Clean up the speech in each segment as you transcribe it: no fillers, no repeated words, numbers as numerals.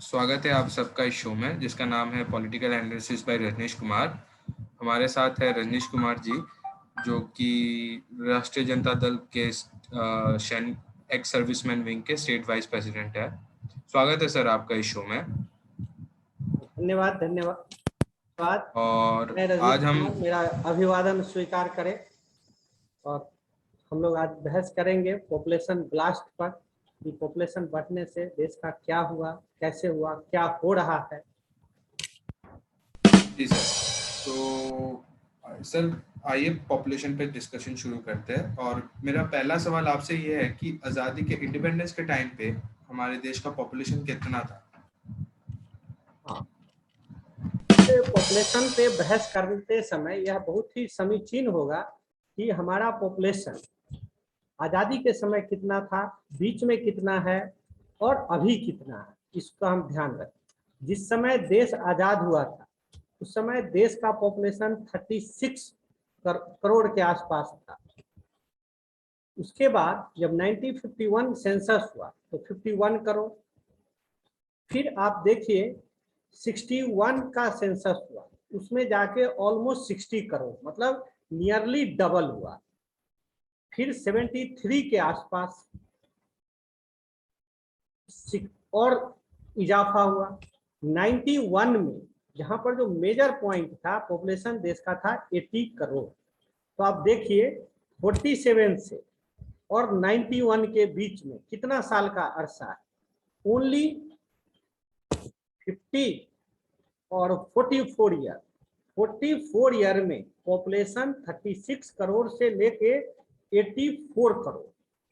स्वागत है आप सबका इस शो में जिसका नाम है political analysis by Rajneesh Kumar. हमारे साथ है रजनीश कुमार जी जो कि राष्ट्रीय जनता दल के एक्स सर्विसमैन विंग के स्टेट वाइस प्रेसिडेंट है। स्वागत है सर आपका इस शो में। धन्यवाद धन्यवाद। और मैं रजनीश आज हम कुमार, मेरा अभिवादन स्वीकार करें। और हम लोग आज बहस करेंगे पॉपुलेशन ब्लास्ट पर कि पॉपुलेशन बढ़ने से देश का क्या हुआ, कैसे हुआ, क्या हो रहा है। जी सर, तो सर आइए पॉपुलेशन पे डिस्कशन शुरू करते हैं। और मेरा पहला सवाल आपसे ये है कि आज़ादी के इंडिपेंडेंस के टाइम पे हमारे देश का पॉपुलेशन कितना था? हाँ, पॉपुलेशन पे बहस करते समय यह बहुत ही समीचीन होगा कि हमारा पॉपुलेशन आज़ादी के समय कितना था, बीच में कितना है और अभी कितना है, इसका हम ध्यान रखें। जिस समय देश आज़ाद हुआ था उस समय देश का पॉपुलेशन 36 करोड़ के आसपास था। उसके बाद जब 1951 सेंसस हुआ तो 51 करोड़, फिर आप देखिए 61 का सेंसस हुआ, उसमें जाके ऑलमोस्ट 60 करोड़, मतलब नियरली डबल हुआ। फिर 73 के आसपास और इजाफा हुआ। 91 में जहां पर जो मेजर पॉइंट था, पॉपुलेशन देश का था 80 करोड़। तो आप देखिए 47 से और 91 के बीच में कितना साल का अरसा है, ओनली 50 और 44 ईयर। 44 ईयर में पॉपुलेशन 36 करोड़ से लेके 84 करोड़,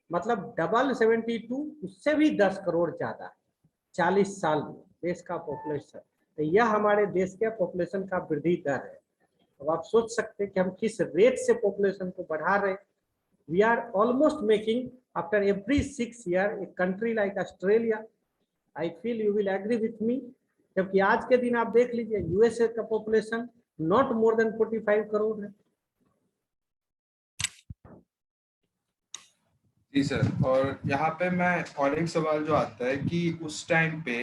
मतलब डबल 72, उससे भी 10 करोड़ ज्यादा है 40 साल में देश का पॉपुलेशन। तो यह हमारे देश के पॉपुलेशन का वृद्धि दर है। अब आप सोच सकते हैं कि हम किस रेट से पॉपुलेशन को बढ़ा रहे हैं। We are almost making after every 6 year a country like Australia. I feel you will agree with me. जबकि आज के दिन आप देख लीजिए यूएसए का population not more than 45 crore है। जी सर, और यहाँ पे मैं और एक सवाल जो आता है कि उस टाइम पे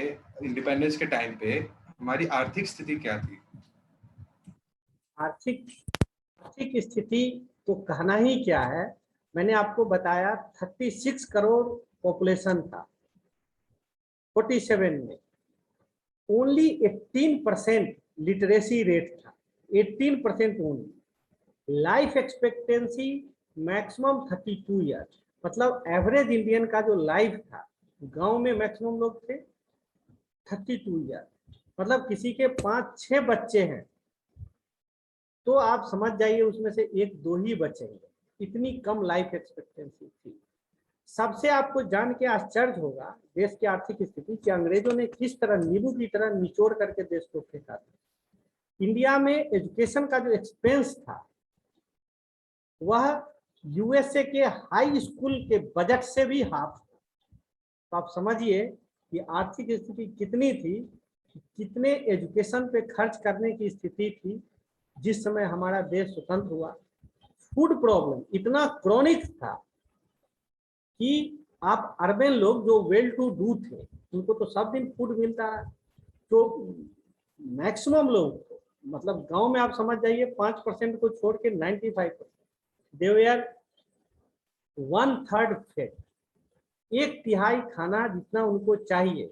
इंडिपेंडेंस के टाइम पे हमारी आर्थिक स्थिति क्या थी? आर्थिक स्थिति तो कहना ही क्या है। मैंने आपको बताया 36 करोड़ पॉपुलेशन था 47 में, ओनली 18% लिटरेसी रेट था, 18% only. Life expectancy maximum 32 year, मतलब एवरेज इंडियन का जो लाइफ था, गांव में मैक्सिमम लोग थे 32 ईयर, मतलब किसी के 5-6 बच्चे हैं तो आप समझ जाइए उसमें से 1-2 ही बचेंगे। इतनी कम लाइफ एक्सपेक्टेंसी थी। सबसे आपको जान के आश्चर्य होगा देश की आर्थिक स्थिति कि अंग्रेजों ने किस तरह नींबू की तरह निचोड़ करके देश को फेंका था। इंडिया में एजुकेशन का जो एक्सपेंस था वह यूएसए के हाई स्कूल के बजट से भी हाफ था। तो आप समझिए कि आर्थिक स्थिति कितनी थी, कितने एजुकेशन पे खर्च करने की स्थिति थी जिस समय हमारा देश स्वतंत्र हुआ। फूड प्रॉब्लम इतना क्रॉनिक था कि आप अर्बन लोग जो वेल टू डू थे उनको तो सब दिन फूड मिलता है, तो मैक्सिमम लोग को, मतलब गांव में आप समझ जाइए 5% को छोड़ के 95% दे वेयर 1/3 फेड। 1/3 खाना जितना उनको चाहिए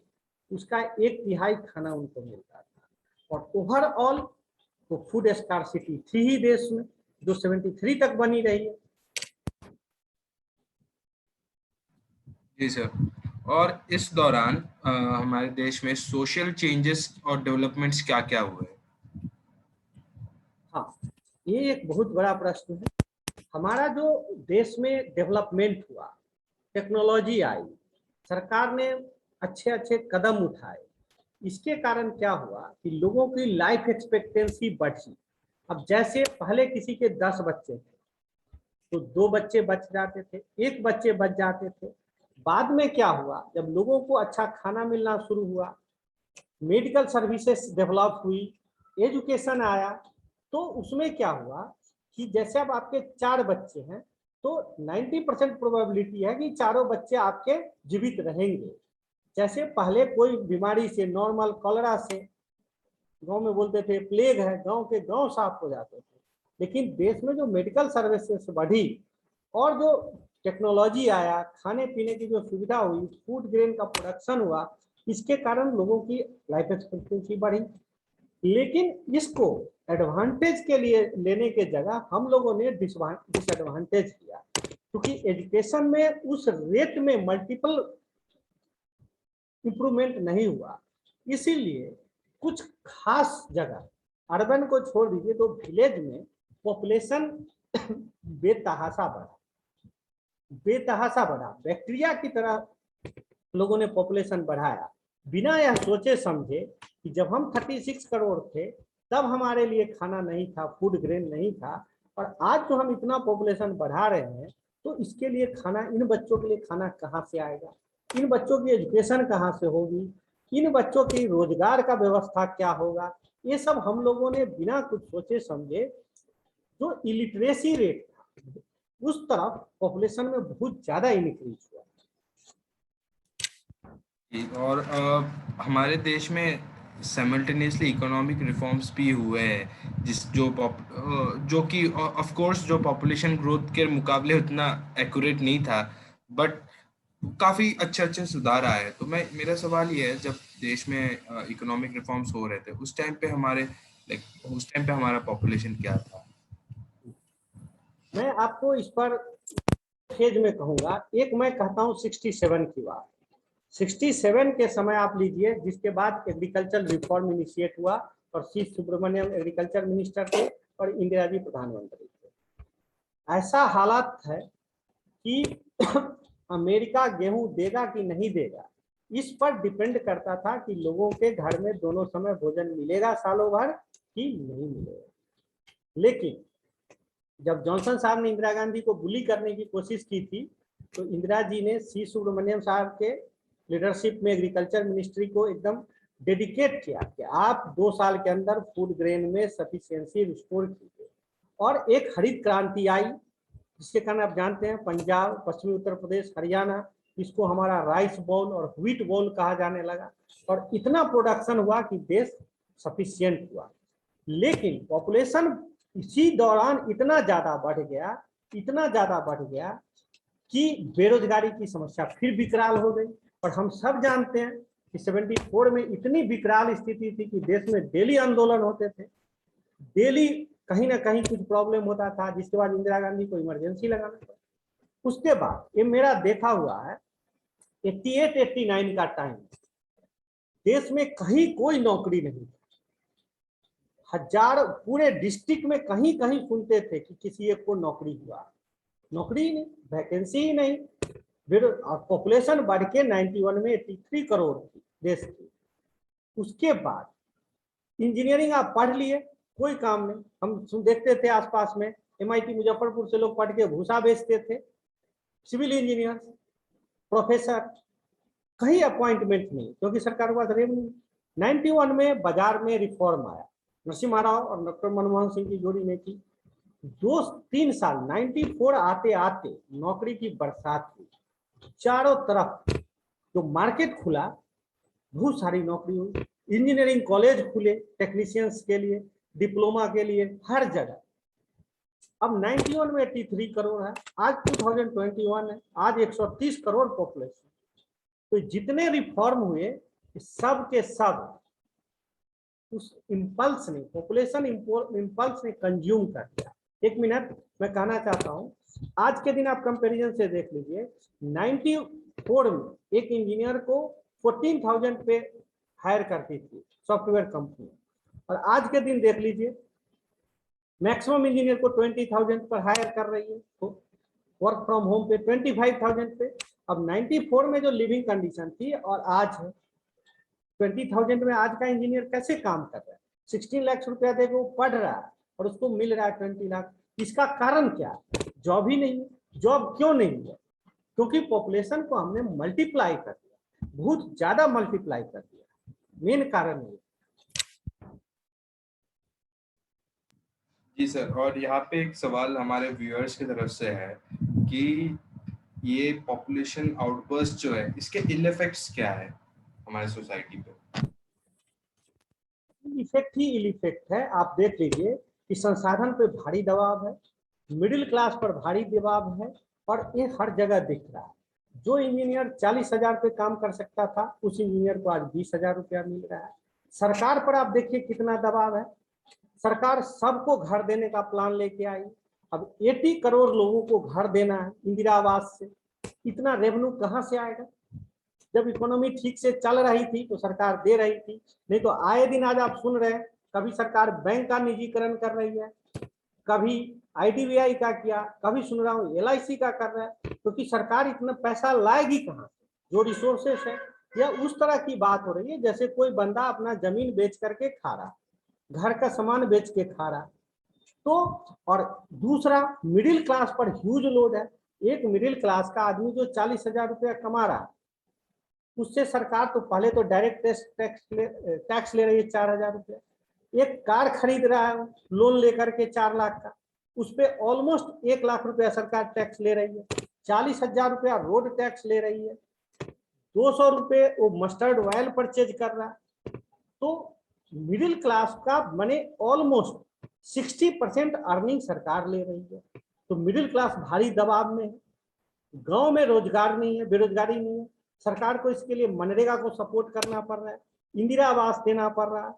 उसका 1/3 खाना उनको मिलता था। और ओवरऑल तो फूड स्कार्सिटी थी ही देश में, जो 73 तक बनी रही है। जी सर, और इस दौरान हमारे देश में सोशल चेंजेस और डेवलपमेंट्स क्या क्या हुए? हाँ, ये एक बहुत बड़ा प्रश्न है। हमारा जो देश में डेवलपमेंट हुआ, टेक्नोलॉजी आई, सरकार ने अच्छे अच्छे कदम उठाए, इसके कारण क्या हुआ कि लोगों की लाइफ एक्सपेक्टेंसी बढ़ी। अब जैसे पहले किसी के 10 बच्चे थे तो 2 बच्चे बच जाते थे, 1 बच्चे बच जाते थे। बाद में क्या हुआ, जब लोगों को अच्छा खाना मिलना शुरू हुआ, मेडिकल सर्विसेज डेवलप हुई, एजुकेशन आया, तो उसमें क्या हुआ कि जैसे अब आपके 4 बच्चे हैं तो 90% प्रोबेबिलिटी है कि चारों बच्चे आपके जीवित रहेंगे, जैसे पहले कोई बीमारी से, नॉर्मल कॉलरा से, गांव में बोलते थे प्लेग है, गांव के गांव साफ हो जाते थे। लेकिन देश में जो मेडिकल सर्विसेज बढ़ी और जो टेक्नोलॉजी आया, खाने पीने की जो सुविधा हुई, फूड ग्रेन का प्रोडक्शन हुआ, इसके कारण लोगों की लाइफ एक्सपेक्टेंसी बढ़ी। लेकिन इसको एडवांटेज के लिए लेने के जगह हम लोगों ने डिसएडवांटेज किया, क्योंकि एजुकेशन में उस रेट में मल्टीपल इंप्रूवमेंट नहीं हुआ। इसीलिए कुछ खास जगह, अर्बन को छोड़ दीजिए तो विलेज में पॉपुलेशन बेतहाशा बढ़ा, बैक्टीरिया की तरह लोगों ने पॉपुलेशन बढ़ाया, बिना यह सोचे समझे कि जब हम 36 करोड़ थे तब हमारे लिए खाना नहीं था, फूड ग्रेन नहीं था, और आज जो हम इतना पॉपुलेशन बढ़ा रहे हैं तो इसके लिए खाना, इन बच्चों के लिए खाना कहाँ से आएगा, इन बच्चों की एजुकेशन कहाँ से होगी, इन बच्चों की रोजगार का व्यवस्था क्या होगा। ये सब हम लोगों ने बिना कुछ सोचे समझे, जो इलिटरेसी रेट था उस तरफ पॉपुलेशन में बहुत ज्यादा इंक्रीज हुआ। और हमारे देश में साइमल्टेनियसली इकोनॉमिक रिफॉर्म्स भी हुए हैं, जो कि ऑफ कोर्स जो पॉपुलेशन ग्रोथ के मुकाबले उतना एक्यूरेट नहीं था, बट काफ़ी अच्छे सुधार आए हैं। तो मेरा सवाल ये है, जब देश में इकोनॉमिक रिफॉर्म्स हो रहे थे उस टाइम पे हमारा पॉपुलेशन क्या था? मैं आपको इस पर फेज में कहूंगा। एक मैं कहता हूँ 67 की बात। 67 के समय आप लीजिए, जिसके बाद एग्रीकल्चर रिफॉर्म इनिशिएट हुआ और सी सुब्रमण्यम एग्रीकल्चर मिनिस्टर थे और इंदिरा जी प्रधानमंत्री थे। ऐसा हालात है कि अमेरिका गेहूं देगा कि नहीं देगा, इस पर डिपेंड करता था कि लोगों के घर में दोनों समय भोजन मिलेगा सालों भर कि नहीं मिलेगा। लेकिन जब जॉनसन साहब ने इंदिरा गांधी को बुली करने की कोशिश की थी, तो इंदिरा जी ने सी सुब्रमण्यम साहब के लीडरशिप में एग्रीकल्चर मिनिस्ट्री को एकदम डेडिकेट किया कि आप 2 साल के अंदर फूड ग्रेन में सफिशिएंसी रिस्टोर कीजिए। और एक हरित क्रांति आई, जिसके कारण आप जानते हैं पंजाब, पश्चिमी उत्तर प्रदेश, हरियाणा, इसको हमारा राइस बाउल और व्हीट बाउल कहा जाने लगा, और इतना प्रोडक्शन हुआ कि देश सफिशिएंट हुआ। लेकिन पॉपुलेशन इसी दौरान इतना ज्यादा बढ़ गया कि बेरोजगारी की समस्या फिर विकराल हो गई। और हम सब जानते हैं कि 74 में इतनी विकराल स्थिति थी कि देश में डेली आंदोलन होते थे, डेली कहीं ना कहीं कुछ प्रॉब्लम होता था, जिसके बाद इंदिरा गांधी को इमरजेंसी लगाना पड़ा। उसके बाद ये मेरा देखा हुआ है 88-89 का टाइम, देश में कहीं कोई नौकरी नहीं, हजार पूरे डिस्ट्रिक्ट में कहीं कहीं सुनते थे कि किसी एक को नौकरी हुआ, नौकरी ही नहीं, वैकेंसी ही नहीं। पॉपुलेशन बढ़ के 91 में 83 करोड़ थी देश की। उसके बाद इंजीनियरिंग आप पढ़ लिए, कोई काम नहीं। हम देखते थे आसपास में MIT मुजफ्फरपुर से लोग पढ़ के भूसा बेचते थे, सिविल इंजीनियर, प्रोफेसर, कहीं अपॉइंटमेंट नहीं, क्योंकि सरकार के पास रेवेन्यू। 91 में बाजार में रिफॉर्म आया, नरसिम्हा राव और डॉक्टर मनमोहन सिंह की जोड़ी में की। 2-3 साल 94 आते आते नौकरी की बरसात हुई, चारों तरफ जो मार्केट खुला बहुत सारी नौकरी हुई, इंजीनियरिंग कॉलेज खुले टेक्नीशियंस के लिए, डिप्लोमा के लिए, हर जगह। अब 91 में 83 करोड़ है, आज 2021 है, आज 130 करोड़ पॉपुलेशन। तो जितने रिफॉर्म हुए सब के सब उस इम्पल्स ने, पॉपुलेशन इम्पल्स ने कंज्यूम कर दिया। एक मिनट मैं कहना चाहता हूं, आज के दिन आप कंपैरिजन से देख लीजिए, 94 में एक इंजीनियर को 14,000 पे हायर करती थी सॉफ्टवेयर कंपनी, और आज के दिन देख लीजिए मैक्सिमम इंजीनियर को 20,000 पर हायर कर रही है, तो वर्क फ्रॉम होम पे 25,000 पे। अब 94 में जो लिविंग कंडीशन थी और आज 20,000 में आज का इंजीनियर कैसे काम कर रहा है? 16 लाख रुपया देकर वो पढ़ रहा है और उसको मिल रहा है 20 लाख। इसका कारण क्या? जॉब ही नहीं है। जॉब क्यों नहीं है? क्योंकि पॉपुलेशन को हमने मल्टीप्लाई कर दिया, बहुत ज्यादा मल्टीप्लाई कर दिया, मेन कारण है। जी सर, और यहाँ पे एक सवाल हमारे व्यूअर्स की तरफ से है कि ये पॉपुलेशन आउटबर्स्ट जो है, इसके इल इफेक्ट्स क्या है? हमारे सोसाइटी पे? इफेक्ट ही इल इफेक्ट है। आप देख लीजिए कि संसाधन पे भारी दबाव है, मिडिल क्लास पर भारी दबाव है, और ये हर जगह दिख रहा है। जो इंजीनियर 40,000 पे काम कर सकता था, उस इंजीनियर को आज 20,000 रुपया मिल रहा है। सरकार पर आप देखिए कितना दबाव है। सरकार सबको घर देने का प्लान लेके आई। अब 80 करोड़ लोगों को घर देना है इंदिरा आवास से। इतना रेवेन्यू कहाँ से आएगा? जब इकोनॉमी ठीक से चल रही थी तो सरकार दे रही थी, नहीं तो आए दिन आज आप सुन रहे हैं कभी सरकार बैंक का निजीकरण कर रही है, कभी आईडीबीआई का किया, कभी सुन रहा हूँ एलआईसी का कर रहा है, क्योंकि सरकार इतना पैसा लाएगी कहाँ से? जो रिसोर्सेस है, या उस तरह की बात हो रही है जैसे कोई बंदा अपना जमीन बेच करके खा रहा, घर का सामान बेच के खा रहा। तो और दूसरा, मिडिल क्लास पर ह्यूज लोड है। एक मिडिल क्लास का आदमी जो 40,000 रुपया कमा रहा है, उससे सरकार तो पहले तो डायरेक्ट टैक्स ले रही है 4,000 रुपया। एक कार खरीद रहा है लोन लेकर के 4 लाख का, उस पर ऑलमोस्ट 1 लाख रुपया सरकार टैक्स ले रही है। 40,000 रुपया रोड टैक्स ले रही है। 200 रुपये वो मस्टर्ड ऑयल परचेज कर रहा है। तो मिडिल क्लास का माने ऑलमोस्ट 60% अर्निंग सरकार ले रही है। तो मिडिल क्लास भारी दबाव में है। गांव में रोजगार नहीं है, बेरोजगारी नहीं है। सरकार को इसके लिए मनरेगा को सपोर्ट करना पड़ रहा है, इंदिरा आवास देना पड़ रहा है।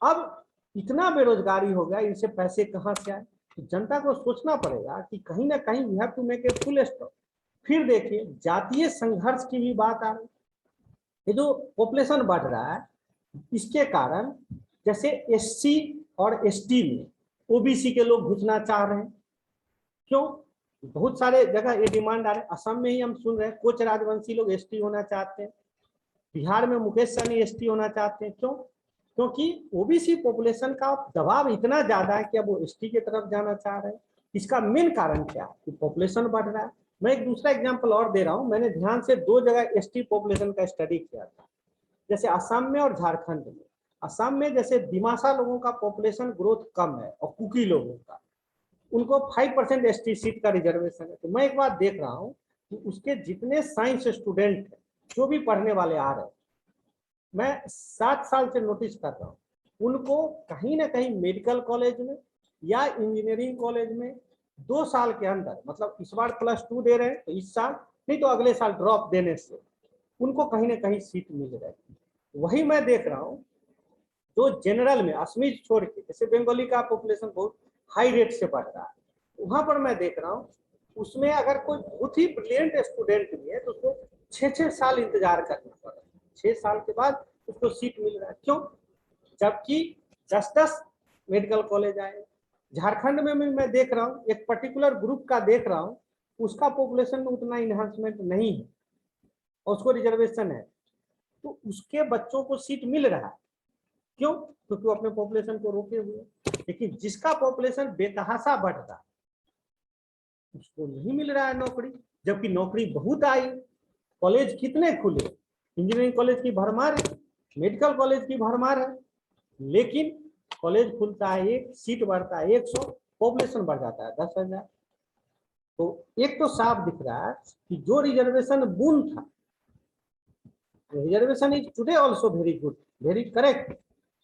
अब इतना बेरोजगारी हो गया, इनसे पैसे कहाँ से आए? तो जनता को सोचना पड़ेगा कि कहीं ना कहीं we have to make a full stop. फिर देखिए जातीय संघर्ष की भी बात आ रही। ये जो पॉपुलेशन बढ़ रहा है, इसके कारण जैसे एससी और एसटी में ओबीसी के लोग घुसना चाह रहे हैं। क्यों? बहुत सारे जगह ये डिमांड आ रहे हैं। असम में ही हम सुन रहे हैं कोच राजवंशी लोग एसटी होना चाहते हैं। बिहार में मुकेश सहनी एसटी होना चाहते हैं। क्यों? क्योंकि ओबीसी पॉपुलेशन का दबाव इतना ज्यादा है कि अब वो एसटी की तरफ जाना चाह रहे हैं। इसका मेन कारण क्या है? कि पॉपुलेशन बढ़ रहा है। मैं एक दूसरा एग्जाम्पल और दे रहा हूँ। मैंने ध्यान से 2 जगह एसटी पॉपुलेशन का स्टडी किया था, जैसे असम में और झारखंड में। असम में जैसे दिमासा लोगों का पॉपुलेशन ग्रोथ कम है और कुकी लोगों का, उनको 5% एसटी सीट का रिजर्वेशन है। तो मैं एक बात देख रहा हूँ कि उसके जितने साइंस स्टूडेंट हैं, जो भी पढ़ने वाले आ रहे हैं, मैं 7 साल से नोटिस कर रहा हूँ, उनको कहीं ना कहीं मेडिकल कॉलेज में या इंजीनियरिंग कॉलेज में 2 साल के अंदर, मतलब इस बार +2 दे रहे हैं तो इस साल नहीं तो अगले साल ड्रॉप देने से उनको कहीं ना कहीं सीट मिल रही है। वही मैं देख रहा हूँ जो जनरल में असमीज छोड़ के, जैसे बंगाली का पॉपुलेशन बहुत हाई रेट से बढ़ रहा है, वहां पर मैं देख रहा हूँ उसमें अगर कोई बहुत ही ब्रिलियंट स्टूडेंट भी है तो उसको 6-6 साल इंतजार करना पड़ रहा है। 6 साल के बाद उसको सीट मिल रहा है। क्यों? जबकि 10-10 मेडिकल कॉलेज आए। झारखंड में भी मैं देख रहा हूँ, एक पर्टिकुलर ग्रुप का देख रहा हूँ, उसका पॉपुलेशन में उतना इन्हांसमेंट नहीं है और उसको रिजर्वेशन है, तो उसके बच्चों को सीट मिल रहा है। क्यों? क्योंकि वो अपने पॉपुलेशन को रोके हुए। लेकिन जिसका पॉपुलेशन बेतहाशा बढ़ रहा है उसको नहीं मिल रहा है नौकरी, जबकि नौकरी बहुत आई। कॉलेज कितने खुले, इंजीनियरिंग कॉलेज की भरमार है, मेडिकल कॉलेज की भरमार है, लेकिन कॉलेज खुलता है 1, सीट बढ़ता है 100, पॉपुलेशन बढ़ जाता है 10,000। तो एक तो साफ दिख रहा है कि जो रिजर्वेशन बून था, reservation is today also very good, very correct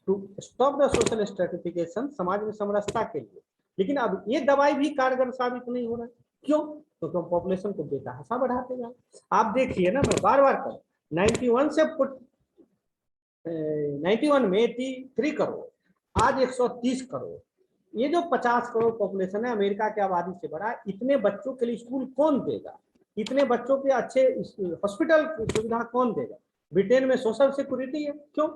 to stop the social stratification, समाज में समरसता के लिए। लेकिन अब ये दवाई भी कारगर साबित नहीं हो रहा है। क्यों? तो क्यों पॉपुलेशन को बेतहाशा बढ़ाते जाए। आप देखिए ना, मैं बार बार कर 91 से 91 में 83 करोड़, आज 130 करोड़। ये जो 50 करोड़ पॉपुलेशन है अमेरिका की आबादी से बड़ा, इतने बच्चों के लिए स्कूल कौन देगा? इतने बच्चों के अच्छे हॉस्पिटल सुविधा कौन देगा? ब्रिटेन में सोशल सिक्योरिटी है। क्यों?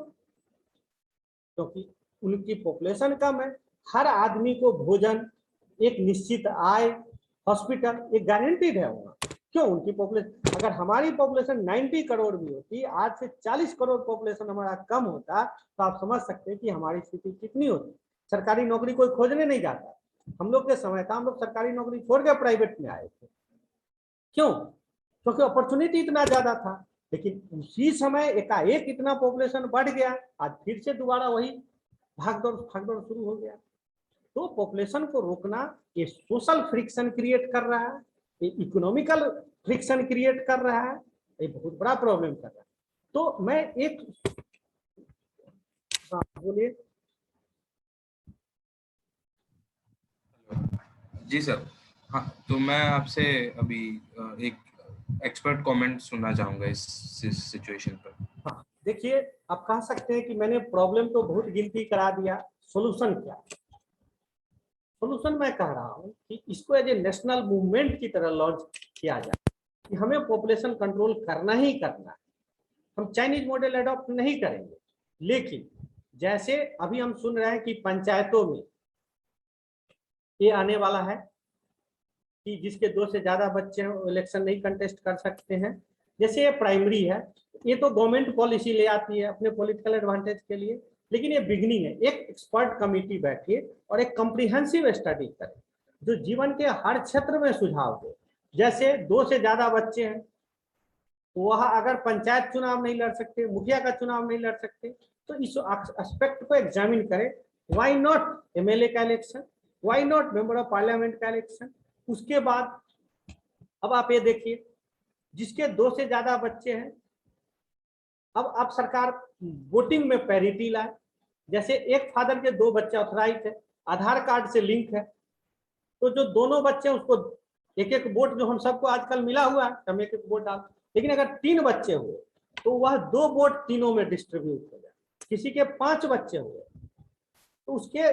क्योंकि उनकी पॉपुलेशन कम है। हर आदमी को भोजन, एक निश्चित आय, हॉस्पिटल, एक गारंटीड है वहाँ। क्यों? उनकी पॉपुलेशन। अगर हमारी पॉपुलेशन 90 करोड़ भी होती, आज से 40 करोड़ पॉपुलेशन हमारा कम होता, तो आप समझ सकते हैं कि हमारी स्थिति कितनी होती। सरकारी नौकरी कोई खोजने नहीं जाता। हम लोग के समय था, हम लोग सरकारी नौकरी छोड़ के प्राइवेट में आए थे। क्यों? क्योंकि अपॉर्चुनिटी इतना ज्यादा था। लेकिन उसी समय एकाएक इतना पॉपुलेशन बढ़ गया, आज फिर से दोबारा वही भागदौड़ शुरू हो गया। तो पॉपुलेशन को रोकना ये सोशल फ्रिक्शन क्रिएट कर रहा है, ये इकोनॉमिकल फ्रिक्शन क्रिएट कर रहा है, ये बहुत बड़ा प्रॉब्लम कर रहा है। तो मैं एक बोलिए। जी सर। हाँ, तो मैं आपसे अभी एक एक्सपर्ट कमेंट सुनना चाहूंगा इस सिचुएशन पर। हाँ, देखिए, आप कह सकते हैं कि मैंने प्रॉब्लम तो बहुत गिनती करा दिया, सॉल्यूशन क्या? सॉल्यूशन मैं कह रहा हूं कि इसको एज ए नेशनल मूवमेंट की तरह लॉन्च किया जाए कि हमें पॉपुलेशन कंट्रोल करना ही करना है। हम चाइनीज मॉडल अडॉप्ट नहीं करेंगे, लेकिन जैसे अभी हम सुन रहे हैं कि पंचायतों में ये आने वाला है कि जिसके 2 से ज्यादा बच्चे हैं वो इलेक्शन नहीं कंटेस्ट कर सकते हैं। जैसे ये प्राइमरी है, ये तो गवर्नमेंट पॉलिसी ले आती है अपने पॉलिटिकल एडवांटेज के लिए, लेकिन ये बिगनिंग है। एक एक्सपर्ट कमिटी बैठे और एक कॉम्प्रिहेंसिव स्टडी करे जो जीवन के हर क्षेत्र में सुझाव दे। जैसे 2 से ज्यादा बच्चे हैं, वह अगर पंचायत चुनाव नहीं लड़ सकते, मुखिया का चुनाव नहीं लड़ सकते, तो इस एस्पेक्ट को एग्जामिन करें। व्हाई नॉट एमएलए का election, why not member of parliament का इलेक्शन। उसके बाद अब आप ये देखिए, जिसके 2 से ज्यादा बच्चे हैं, अब सरकार वोटिंग में पैरिटी लाए। जैसे एक फादर के 2 बच्चे ऑथराइज है, आधार कार्ड से लिंक है, तो जो दोनों बच्चे हैं उसको एक एक वोट, जो हम सबको आजकल मिला हुआ है, हम एक एक वोट डाल। लेकिन अगर 3 बच्चे हुए तो वह 2 वोट तीनों में डिस्ट्रीब्यूट हो जाए। किसी के 5 बच्चे हुए तो उसके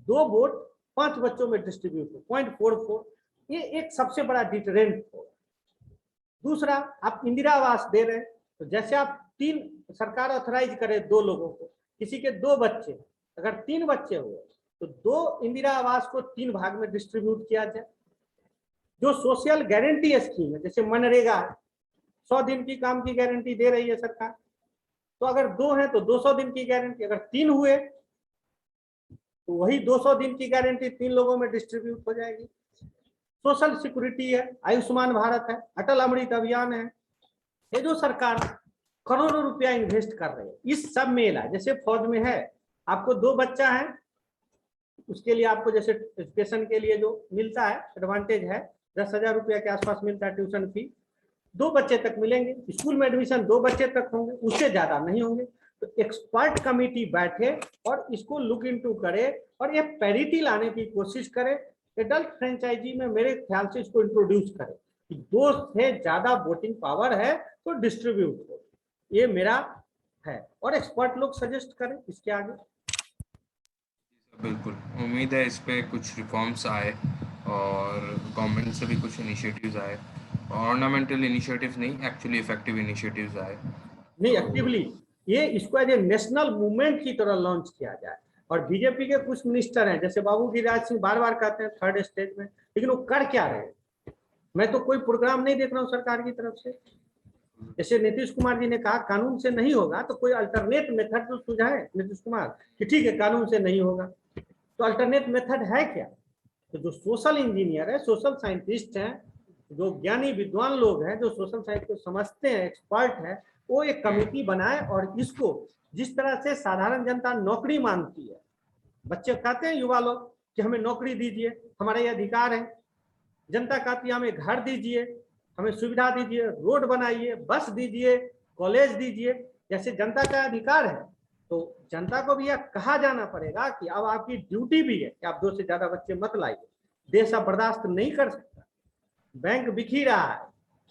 2 वोट 5 बच्चों में डिस्ट्रीब्यूट हो, 0.44। ये एक सबसे बड़ा डिटरेंट होगा। दूसरा, आप इंदिरा आवास दे रहे हैं, तो जैसे आप 3 सरकार ऑथराइज करे 2 लोगों को, किसी के 2 बच्चे, अगर 3 बच्चे हुए तो 2 इंदिरा आवास को 3 भाग में डिस्ट्रीब्यूट किया जाए। जो सोशल गारंटी स्कीम है, जैसे मनरेगा है, 100 दिन की काम की गारंटी दे रही है सरकार, तो अगर 2 है तो 200 दिन की गारंटी, अगर 3 हुए तो वही 200 दिन की गारंटी 3 लोगों में डिस्ट्रीब्यूट हो जाएगी। सोशल सिक्योरिटी है, आयुष्मान भारत है, अटल अमृत अभियान है, ये जो सरकार करोड़ों रुपया इन्वेस्ट कर रही है, इस सब में ला। जैसे फौज में है, आपको 2 बच्चा है, उसके लिए आपको जैसे एजुकेशन के लिए जो मिलता है एडवांटेज है, 10,000 रुपया के आसपास मिलता है ट्यूशन फी, 2 बच्चे तक मिलेंगे। स्कूल में एडमिशन 2 बच्चे तक होंगे, उससे ज्यादा नहीं होंगे। तो एक्सपर्ट कमिटी बैठे और इसको लुक इनटू करे और ये पैरिटी लाने की कोशिश करे। एडल्ट फ्रेंचाइजी में मेरे ख्याल से इसको इंट्रोड्यूस करे कि 2 से ज्यादा वोटिंग पावर है तो डिस्ट्रीब्यूट हो। ये मेरा है, और एक्सपर्ट लोग सजेस्ट करें इसके आगे। बिल्कुल, उम्मीद है इस पे कुछ रिफॉर्म्स आए और गवर्नमेंट से भी कुछ इनिशिएटिव्स आए, ऑर्नामेंटल इनिशिएटिव्स नहीं, एक्चुअली इफेक्टिव इनिशिएटिव्स आए। नहीं, एक्टिवली ये इसको एज ए नेशनल मूवमेंट की तरह लॉन्च किया जाए। और बीजेपी के कुछ मिनिस्टर हैं, जैसे बाबू गिरिराज सिंह बार बार कहते हैं 3rd स्टेज में, लेकिन वो कर क्या रहे हैं? मैं तो कोई प्रोग्राम नहीं देख रहा हूँ सरकार की तरफ से। जैसे नीतीश कुमार जी ने कहा कानून से नहीं होगा, तो कोई अल्टरनेट मेथड तो सुझाए नीतीश कुमार कि ठीक है कानून से नहीं होगा, तो अल्टरनेट मेथड है क्या? तो जो सोशल इंजीनियर है, सोशल साइंटिस्ट हैं, जो ज्ञानी विद्वान लोग हैं, जो सोशल साइंस को समझते हैं, एक्सपर्ट है, वो एक कमेटी बनाए और इसको, जिस तरह से साधारण जनता नौकरी मांगती है, बच्चे कहते हैं युवा लोग कि हमें नौकरी दीजिए, हमारा ये अधिकार है, जनता कहती है हमें घर दीजिए, हमें सुविधा दीजिए, रोड बनाइए, बस दीजिए, कॉलेज दीजिए, जैसे जनता का अधिकार है, तो जनता को भी यह कहा जाना पड़ेगा कि अब आपकी ड्यूटी भी है कि आप 2 से ज्यादा बच्चे मत लाइए। देश अब बर्दाश्त नहीं कर सकता, बैंक बिखी रहा है,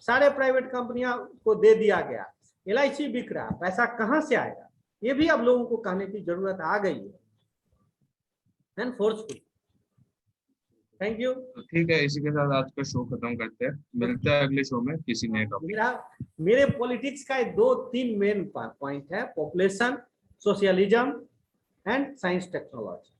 सारे प्राइवेट कंपनियां को दे दिया गया, LIC बिक रहा, पैसा कहां से आएगा? ये भी अब लोगों को कहने की जरूरत आ गई है, एंड फोर्सफुल। Thank you. तो ठीक है, इसी के साथ आज का शो खत्म करते हैं, मिलते हैं अगले शो में किसी नए टॉपिक। मेरे पॉलिटिक्स का 2-3 मेन पॉइंट है: population, socialism and science technology.